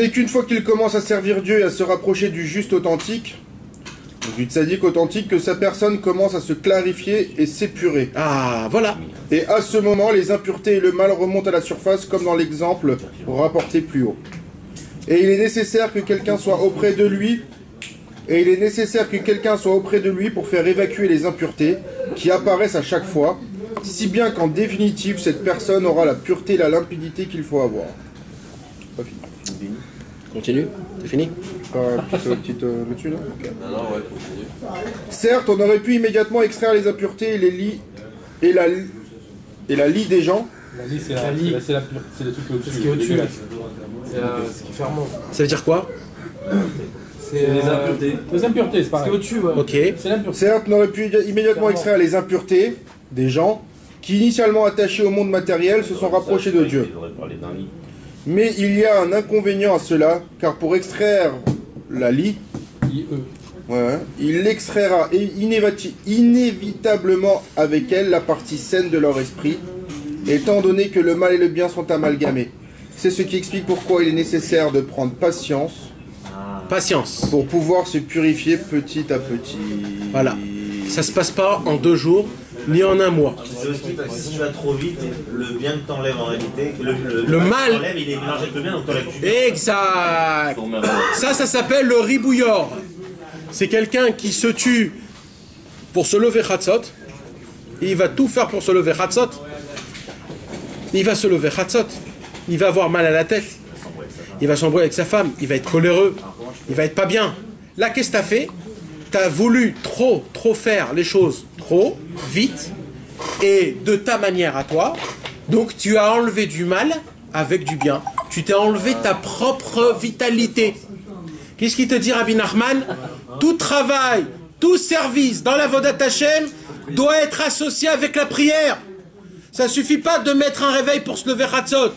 Et qu'une fois qu'il commence à servir Dieu et à se rapprocher du juste authentique, du tzaddik authentique, que sa personne commence à se clarifier et s'épurer. Ah, voilà. Et à ce moment, les impuretés et le mal remontent à la surface, comme dans l'exemple rapporté plus haut. Et il est nécessaire que quelqu'un soit auprès de lui, pour faire évacuer les impuretés qui apparaissent à chaque fois, si bien qu'en définitive, cette personne aura la pureté et la limpidité qu'il faut avoir. Pas fini. Continue. C'est fini? Petite dessus là. Okay. Non, ouais, continue. Certes, on aurait pu immédiatement extraire les impuretés et les lits et la lie des gens. La lie, c'est le truc au-dessus. C'est ce qui est au-dessus. C'est ce qui est fermant. Ça veut dire quoi? C'est les impuretés. Les impuretés, c'est pareil. Ce qui est au-dessus, ouais. Ok. C'est l'impureté. Certes, on aurait pu immédiatement extraire les impuretés des gens qui, initialement attachés au monde matériel, se sont rapprochés de Dieu. Mais il y a un inconvénient à cela, car pour extraire la lie, il extraira inévitablement avec elle la partie saine de leur esprit, étant donné que le mal et le bien sont amalgamés. C'est ce qui explique pourquoi il est nécessaire de prendre patience. Patience. Pour pouvoir se purifier petit à petit. Voilà. Ça se passe pas en 2 jours, ni en 1 mois. C'est aussi parce que si tu vas trop vite, le bien que t'enlèves en réalité, le mal t'enlèves, il est mélangé avec le bien, donc t'enlèves du bien. Exact. Ça s'appelle le ribouillor. C'est quelqu'un qui se tue pour se lever Chatzot. Il va tout faire pour se lever Chatzot. Il va se lever Chatzot. Il va avoir mal à la tête. Il va s'embrouiller avec sa femme. Il va être coléreux. Il va être pas bien. Là, qu'est-ce que t'as fait? T'as voulu trop faire les choses trop vite et de ta manière à toi. Donc tu as enlevé du mal avec du bien. Tu t'es enlevé ta propre vitalité. Qu'est-ce qu'il te dit, Rabbi Nachman? Tout travail, tout service dans la Vodat Hashem doit être associé avec la prière. Ça suffit pas de mettre un réveil pour se lever Chatzot.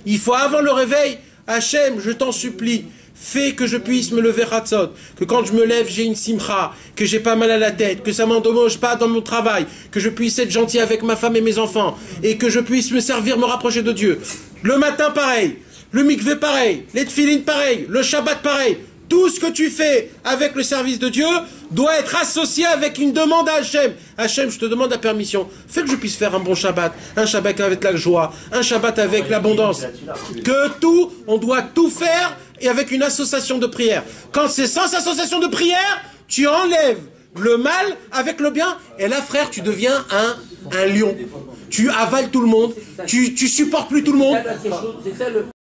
Il faut avant le réveil, Hashem, je t'en supplie, fais que je puisse me lever Chatzot, que quand je me lève j'ai une simcha, que j'ai pas mal à la tête, que ça m'endommage pas dans mon travail, que je puisse être gentil avec ma femme et mes enfants, et que je puisse me servir, me rapprocher de Dieu. Le matin pareil, le mikvé pareil, les tfilines pareil, le shabbat pareil. Tout ce que tu fais avec le service de Dieu doit être associé avec une demande à Hachem. Hachem, je te demande la permission. Fais que je puisse faire un bon Shabbat. Un Shabbat avec la joie. Un Shabbat avec l'abondance. Que tout, on doit tout faire et avec une association de prière. Quand c'est sans association de prière, tu enlèves le mal avec le bien. Et là, frère, tu deviens un lion. Tu avales tout le monde. Tu supportes plus tout le monde.